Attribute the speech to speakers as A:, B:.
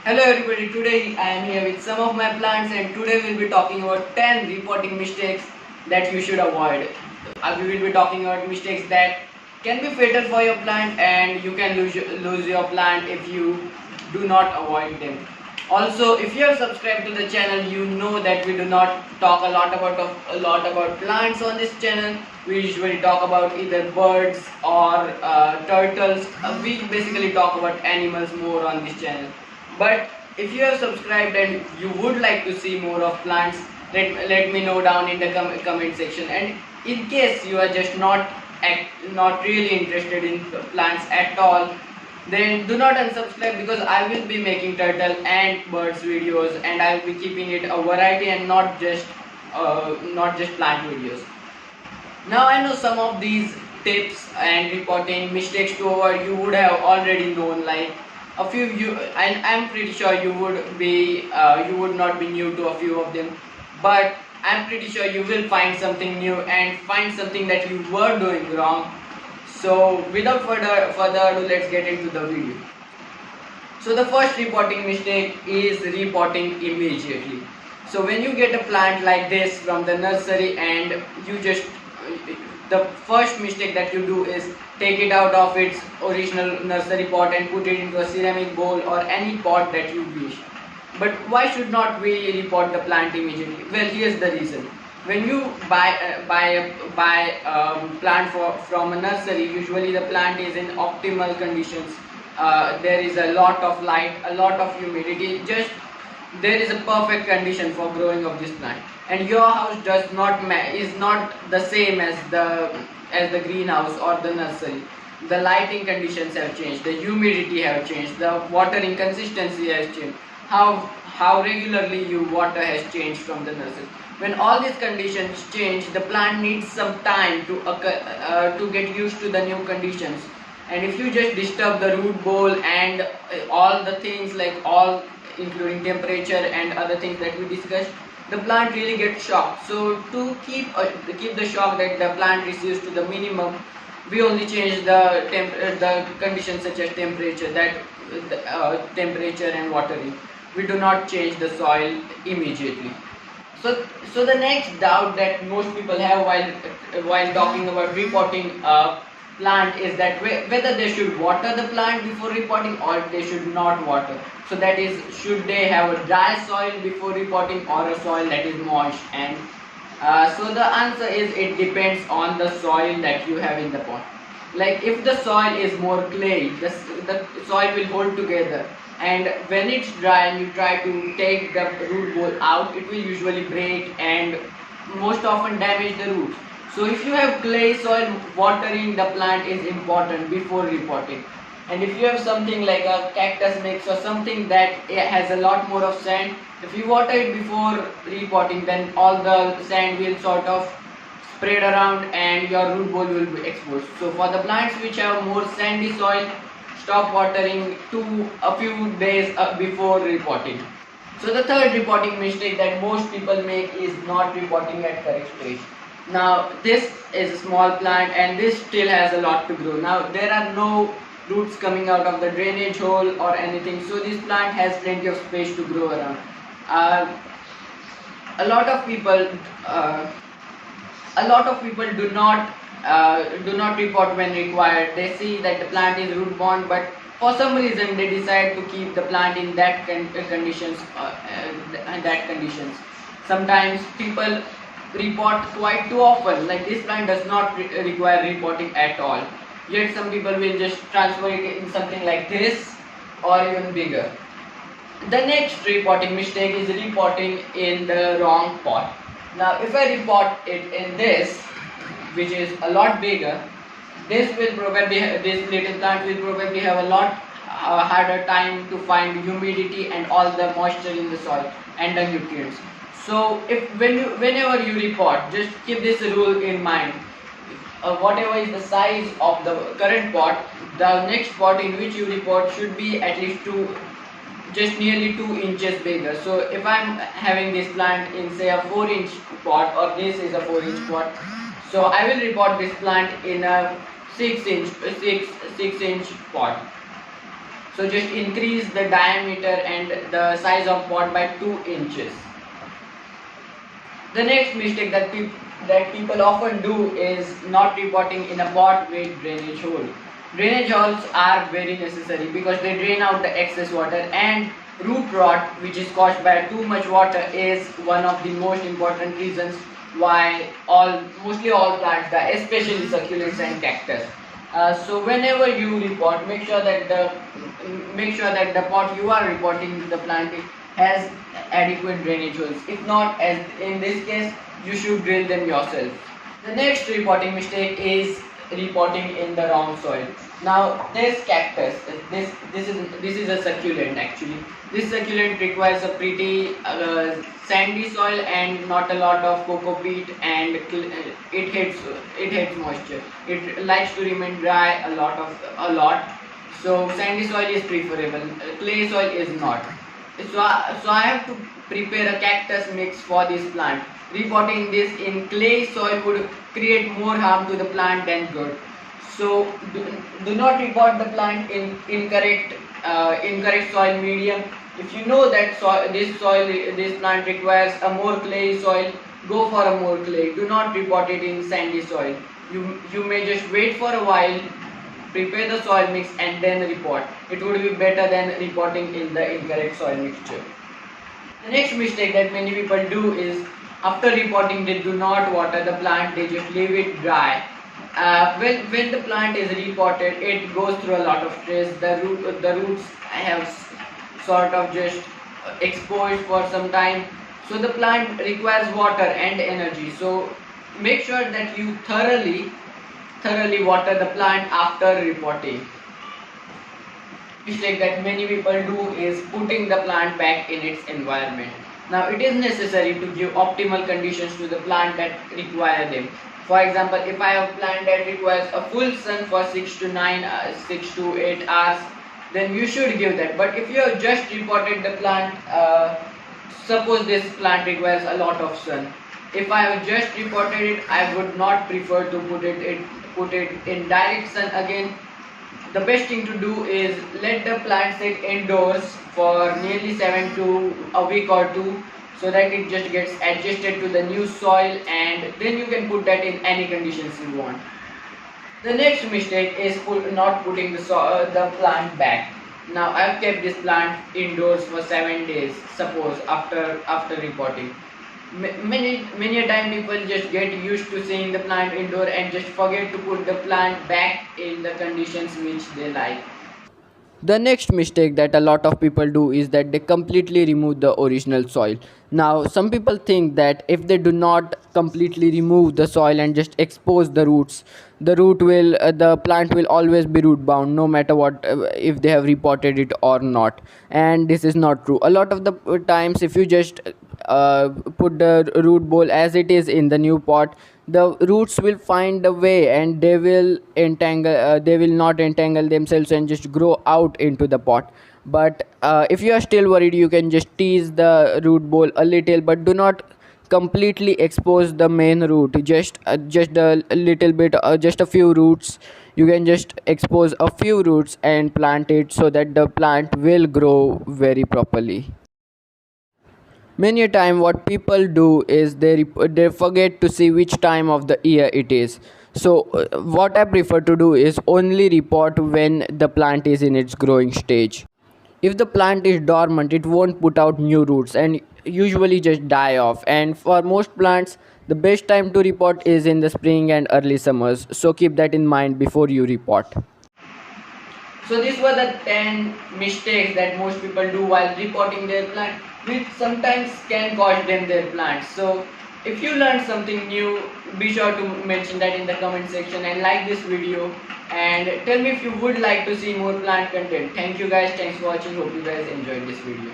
A: Hello everybody, today I am here with some of my plants and today we will be talking about 10 repotting mistakes that you should avoid. We will be talking about mistakes that can be fatal for your plant and you can lose your plant if you do not avoid them. Also, if you have subscribed to the channel, you know that we do not talk a lot about plants on this channel. We usually talk about either birds or turtles. We basically talk about animals more on this channel. But if you have subscribed and you would like to see more of plants, let me know down in the comment section. And in case you are just not really interested in plants at all, then do not unsubscribe because I will be making turtle and birds videos and I will be keeping it a variety and not just plant videos. Now I know some of these tips and reporting mistakes to avoid you would have already known, like a few you, and I'm pretty sure you would not be new to a few of them, but I'm pretty sure you will find something new and find something that you were doing wrong. So without further ado, let's get into the video. So the first reporting mistake is reporting immediately. So when you get a plant like this from the nursery and you just the first mistake that you do is take it out of its original nursery pot and put it into a ceramic bowl or any pot that you wish. But why should not we repot the plant immediately? Well, here's the reason. When you buy plant from a nursery, usually the plant is in optimal conditions. There is a lot of light, a lot of humidity. Just there is a perfect condition for growing of this plant. And your house is not the same as the greenhouse or the nursery. The lighting conditions have changed, the humidity have changed, the watering consistency has changed, how regularly you water has changed from the nursery. When all these conditions change, the plant needs some time to get used to the new conditions. And if you just disturb the root ball and all the things, like all including temperature and other things that we discussed, the plant really gets shocked. So to keep the shock that the plant receives to the minimum, we only change the conditions such as temperature and watering. We do not change the soil immediately. So the next doubt that most people have while talking about repotting a plant is that whether they should water the plant before repotting or they should not water. So that is, should they have a dry soil before repotting or a soil that is moist? And so the answer is it depends on the soil that you have in the pot. Like if the soil is more clay, the soil will hold together, and when it's dry and you try to take the root ball out, it will usually break and most often damage the roots. So if you have clay soil, watering the plant is important before repotting. And if you have something like a cactus mix or something that has a lot more of sand, if you water it before repotting, then all the sand will sort of spread around and your root ball will be exposed. So for the plants which have more sandy soil, stop watering a few days before repotting. So the third repotting mistake that most people make is not repotting at correct stage. Now this is a small plant and this still has a lot to grow. Now there are no roots coming out of the drainage hole or anything, so this plant has plenty of space to grow around. Uh, a lot of people uh, a lot of people do not repot when required. They see that the plant is root bound, but for some reason they decide to keep the plant in that conditions. Sometimes people repot quite too often, like this plant does not require repotting at all. Yet some people will just transfer it in something like this or even bigger. The next repotting mistake is repotting in the wrong pot. Now if I repot it in this, which is a lot bigger, this little plant will probably have a lot harder time to find humidity and all the moisture in the soil and the nutrients. So whenever you repot, just keep this rule in mind. Whatever is the size of the current pot, the next pot in which you repot should be at least just nearly 2 inches bigger. So if I'm having this plant in say a 4-inch pot, or this is a 4-inch pot, so I will repot this plant in a 6 inch pot. So just increase the diameter and the size of pot by 2 inches. The next mistake that people often do is not repotting in a pot with drainage hole. Drainage holes are very necessary because they drain out the excess water, and root rot, which is caused by too much water, is one of the most important reasons why mostly all plants die, especially succulents and cactus. So whenever you repot, make sure that the pot you are repotting the plant has adequate drainage holes. If not, as in this case, you should drill them yourself. The next repotting mistake is repotting in the wrong soil. Now this cactus, this is a succulent actually. This succulent requires a pretty sandy soil and not a lot of coco peat, and it hates moisture. It likes to remain dry a lot. So sandy soil is preferable. Clay soil is not. So I have to prepare a cactus mix for this plant. Repotting this in clay soil would create more harm to the plant than good. So do not repot the plant in incorrect soil medium. If you know that this plant requires a more clay soil, go for a more clay. Do not repot it in sandy soil. You may just wait for a while, prepare the soil mix and then repot. It would be better than repotting in the incorrect soil mixture. The next mistake that many people do is after repotting they do not water the plant, they just leave it dry. When the plant is repotted, it goes through a lot of stress. The roots have sort of just exposed for some time, so the plant requires water and energy. So make sure that you thoroughly water the plant after repotting. Mistake that many people do is putting the plant back in its environment. Now it is necessary to give optimal conditions to the plant that require them. For example, if I have a plant that requires a full sun for 6 to 8 hours, then you should give that. But if you have just repotted the plant, suppose this plant requires a lot of sun. If I have just repotted it, I would not prefer to put it in direct sun again. The best thing to do is let the plant sit indoors for nearly 7 to a week or two, so that it just gets adjusted to the new soil, and then you can put that in any conditions you want. The next mistake is not putting the plant back. Now I have kept this plant indoors for 7 days, suppose after repotting. Many a time people just get used to seeing the plant indoor and just forget to put the plant back in the conditions which they like. The next mistake that a lot of people do is that they completely remove the original soil. Now, some people think that if they do not completely remove the soil and just expose the roots, the plant will always be root bound, no matter what, if they have repotted it or not. And this is not true. A lot of the times, if you just put the root ball as it is in the new pot, the roots will find a way and they will not entangle themselves and just grow out into the pot. But if you are still worried, you can just tease the root ball a little, but do not completely expose the main root. Just a little bit, just a few roots. You can just expose a few roots and plant it so that the plant will grow very properly. Many a time what people do is they forget to see which time of the year it is. So what I prefer to do is only repot when the plant is in its growing stage. If the plant is dormant, it won't put out new roots and usually just die off. And for most plants, the best time to repot is in the spring and early summers. So keep that in mind before you repot. So these were the 10 mistakes that most people do while repotting their plant, which sometimes can cost them their plants. So if you learned something new, be sure to mention that in the comment section and like this video, and tell me if you would like to see more plant content. Thank you guys, thanks for watching, hope you guys enjoyed this video.